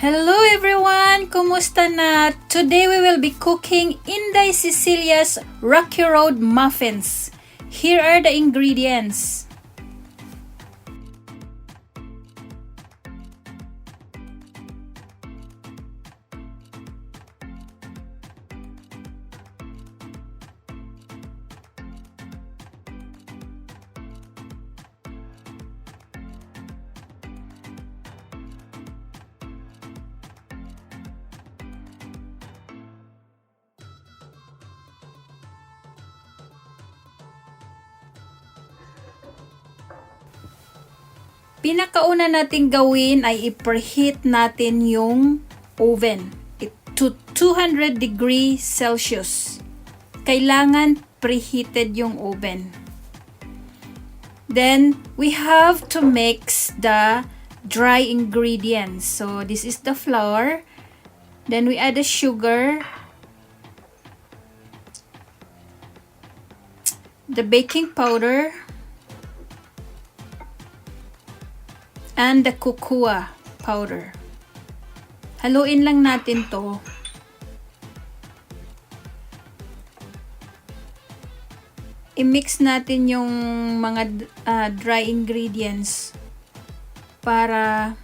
Hello everyone! Kumusta na? Today we will be cooking Yndai Cecilia's Rocky Road Muffins. Here are the ingredients. Pinakauna nating gawin ay i-preheat natin yung oven to 200 degrees Celsius. Kailangan preheated yung oven. Then, we have to mix the dry ingredients. So, this is the flour. Then, we add the sugar, the baking powder, and the cocoa powder. Haluin lang natin to. I-mix natin yung mga dry ingredients para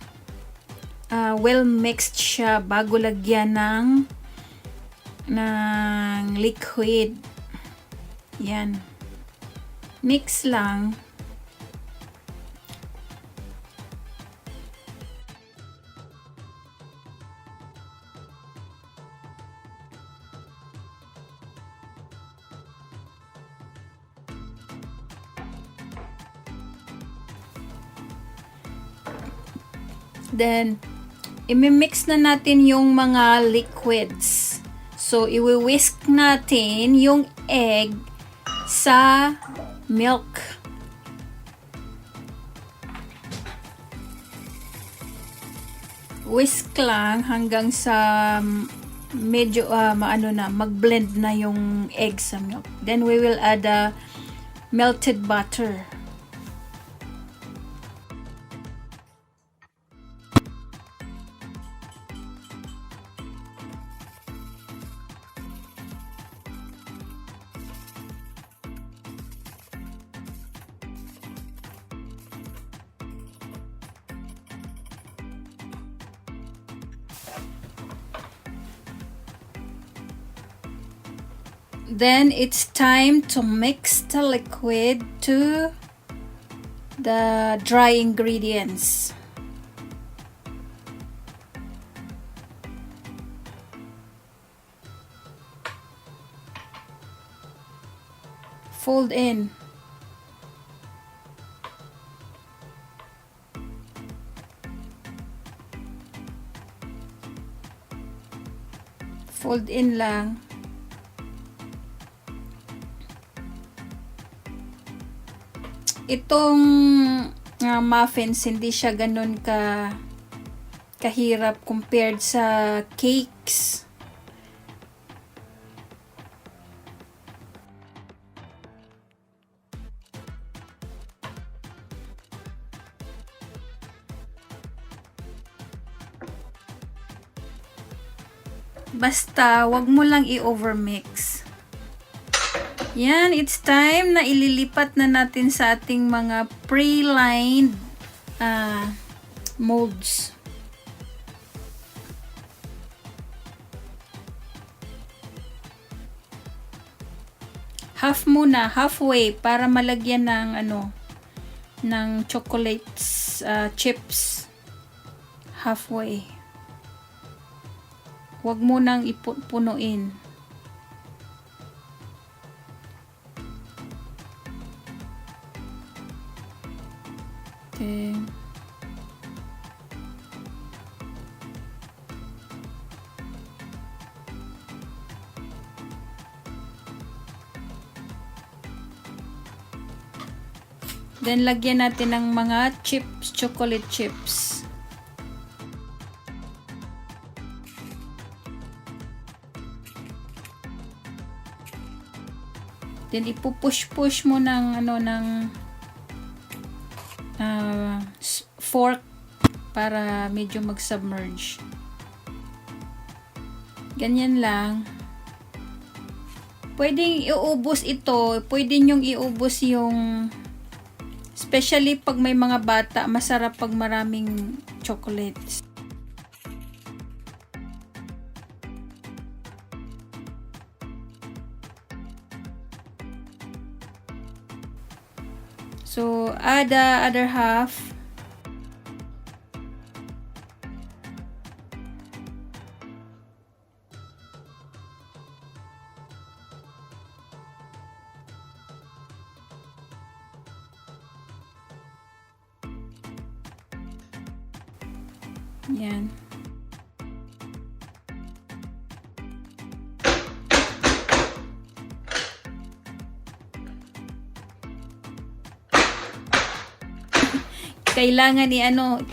well mixed siya bago lagyan ng liquid. Yan. Mix lang. Then, i-mix na natin yung mga liquids. So, i-whisk natin yung egg sa milk. Whisk lang hanggang sa medyo mag-blend na yung egg sa milk. Then, we will add a melted butter. Then it's time to mix the liquid to the dry ingredients. Fold in. Fold in lang. Itong muffins, hindi siya ganun kahirap compared sa cakes. Basta, wag mo lang i-overmix. Yan, it's time na ililipat na natin sa ating mga pre-lined molds. Halfway para malagyan ng chocolates chips. Halfway. Huwag mo nang ipunuin. Okay. Then, lagyan natin ng mga chips, chocolate chips. Then, ipupush-push mo ng fork para medyo mag-submerge. Ganyan lang. Pwedeng iubos ito. Pwede nyong iubos yung, especially pag may mga bata, masarap pag maraming chocolates. So, add the other half. Yan. Kailangan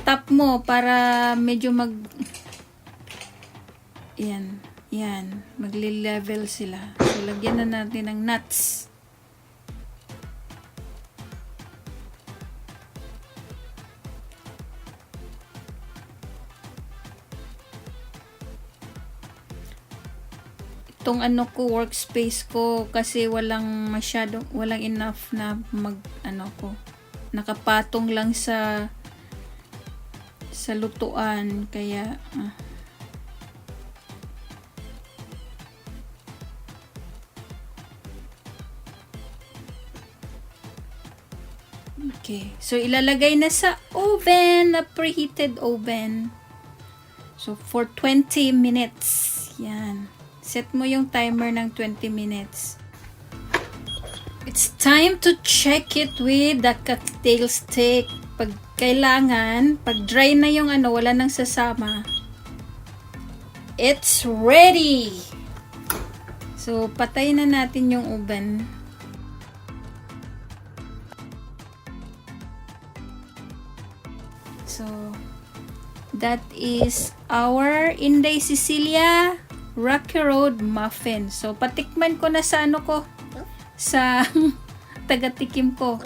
tap mo para medyo yan, magli-level sila. So, lagyan na natin ng nuts. Itong workspace ko kasi walang enough na nakapatong lang sa lutuan, kaya okay, so ilalagay na sa oven, na preheated oven. So for 20 minutes. Yan. Set mo yung timer ng 20 minutes. It's time to check it with the cocktail stick. Pag kailangan, pag dry na yung wala nang sasama, it's ready! So, patay na natin yung oven. So, that is our Yndai Cecilia Rocky Road muffin. So, patikman ko na sa sa taga-tikim ko.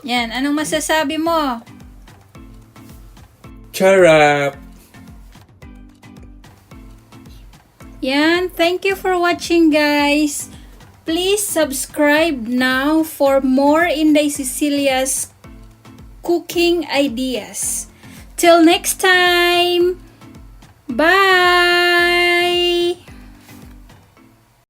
Yan, anong masasabi mo? Charap! Yan, thank you for watching, guys. Please subscribe now for more Yndai Cecilia's cooking ideas. Till next time, bye!